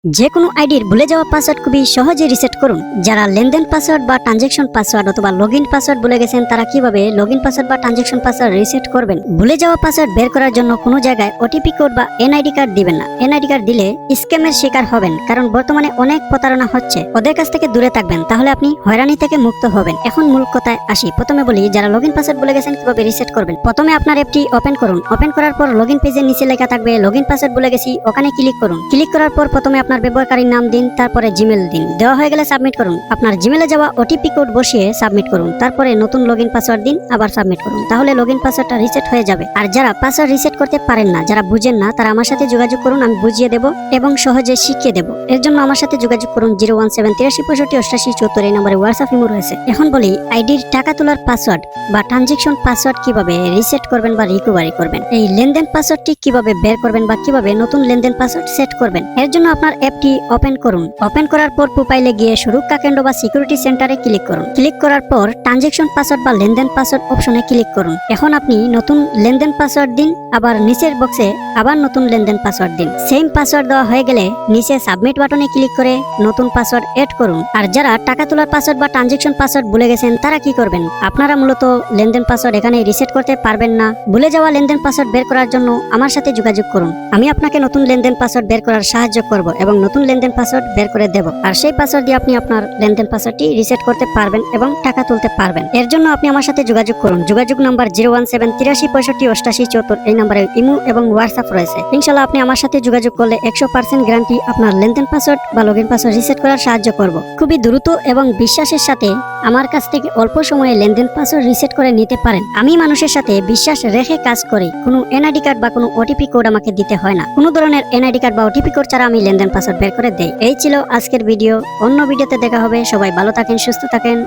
যে কোনো আইডির ভুলে যাওয়া পাসওয়ার্ড খুবই সহজে রিসেট করুন। যারা লেনদেন পাসওয়ার্ড বা ট্রানজেকশন পাসওয়ার্ড অথবা লগইন পাসওয়ার্ড ভুলে গেছেন তারা কিভাবে লগইন পাসওয়ার্ড বা ট্রানজেকশন পাসওয়ার্ড রিসেট করবেন। ভুলে যাওয়া পাসওয়ার্ড বের করার জন্য কোনো জায়গায় ওটিপি কোড বা এনআইডি কার্ড দিবেন না। এনআইডি কার্ড দিলে স্ক্যামের শিকার হবেন, কারণ বর্তমানে অনেক প্রতারণা হচ্ছে। ওদের কাছ থেকে দূরে থাকবেন, তাহলে আপনি হয়রানি থেকে মুক্ত হবেন। এখন মূল কথায় আসি। প্রথমে বলি, যারা লগইন পাসওয়ার্ড ভুলে গেছেন কিভাবে রিসেট করবেন। প্রথমে আপনার অ্যাপটি ওপেন করুন। ওপেন করার পর লগইন পেজের নিচে লেখা থাকবে লগইন পাসওয়ার্ড ভুলে গেছি, ওখানে ক্লিক করুন। ক্লিক করার পর প্রথমে আপনার ব্যবহারকারীর নাম দিন, তারপরে জিমেল দিন। দেওয়া হয়ে গেলে সাবমিট করুন। আপনার জিমেলে যাওয়া ওটিপি কোড বসিয়ে সাবমিট করুন। তারপরে নতুন লগইন পাসওয়ার্ড দিন, আবার সাবমিট করুন। তাহলে লগইন পাসওয়ার্ডটা রিসেট হয়ে যাবে। আর যারা পাসওয়ার্ড রিসেট করতে পারেন না, যারা বুঝেন না, তারা আমার সাথে যোগাযোগ করুন। আমি বুঝিয়ে দেব এবং সহজে শিখিয়ে দেব। এর জন্য আমার সাথে যোগাযোগ করুন 01783658874 এই নম্বরে হোয়াটসঅ্যাপ ইমো রয়েছে। এখন বলি, আইডির টাকা তোলার পাসওয়ার্ড বা ট্রানজেকশন পাসওয়ার্ড কিভাবে রিসেট করবেন বা রিকভারি করবেন। এই লেনদেন পাসওয়ার্ডটি কিভাবে বের করবেন বা কিভাবে নতুন লেনদেন পাসওয়ার্ড সেট করবেন। এর জন্য আপনার অ্যাপটি ওপেন করুন। ওপেন করার পর প্রোফাইলে গিয়ে সুরক্ষা কেন্দ্র বা সিকিউরিটি সেন্টারে ক্লিক করুন। ক্লিক করার পর ট্রানজেকশন পাসওয়ার্ড বা লেনদেন পাসওয়ার্ড অপশনে ক্লিক করুন। এখন আপনি নতুন লেনদেন পাসওয়ার্ড দিন, আবার নিচের বক্সে আবার নতুন লেনদেন পাসওয়ার্ড দিন। সেম পাসওয়ার্ড দেওয়া হয়ে গেলে নিচে সাবমিট বাটনে ক্লিক করে নতুন পাসওয়ার্ড এড করুন। আর যারা টাকা তোলার পাসওয়ার্ড বা ট্রানজেকশন পাসওয়ার্ড ভুলে গেছেন তারা কি করবেন। আপনারা মূলত লেনদেন পাসওয়ার্ড এখানে রিসেট করতে পারবেন না। ভুলে যাওয়া লেনদেন পাসওয়ার্ড বের করার জন্য আমার সাথে যোগাযোগ করুন। আমি আপনাকে নতুন লেনদেন পাসওয়ার্ড বের করার সাহায্য করব এবং নতুন লেনদেন পাসওয়ার্ড বের করে দেব। আর সেই পাসওয়ার্ড দিয়ে আপনি আপনার লেনদেন পাসওয়ার্ডটি রিসেট করতে পারবেন এবং টাকা তুলতে পারবেন। এর জন্য আপনি আমার সাথে যোগাযোগ করুন। যোগাযোগ নাম্বার 01783658874 এই নম্বরে ইমো এবং হোয়াটসঅ্যাপ রয়েছে। ইনশাআল্লাহ আপনি আমার সাথে যোগাযোগ করলে 100% গ্যারান্টি আপনার লেনদেন পাসওয়ার্ড বা লগইন পাসওয়ার্ড রিসেট করার সাহায্য করব। খুবই দ্রুত এবং বিশ্বাসের সাথে আমার কাছ থেকে অল্প সময়ে লেনদেন পাসওয়ার্ড রিসেট করে নিতে পারেন। আমি মানুষের সাথে বিশ্বাস রেখে কাজ করি। কোনো এনআইডি কার্ড বা কোনো ওটিপি কোড আমাকে দিতে হয় না। কোনো ধরনের এনআইডি কার্ড বা ওটিপি কোড ছাড়া আমি লেনদেন পাসওয়ার্ড বের করে দেই। এই ছিল আজকের ভিডিও। অন্য ভিডিওতে দেখা হবে। সবাই ভালো থাকেন, সুস্থ থাকেন।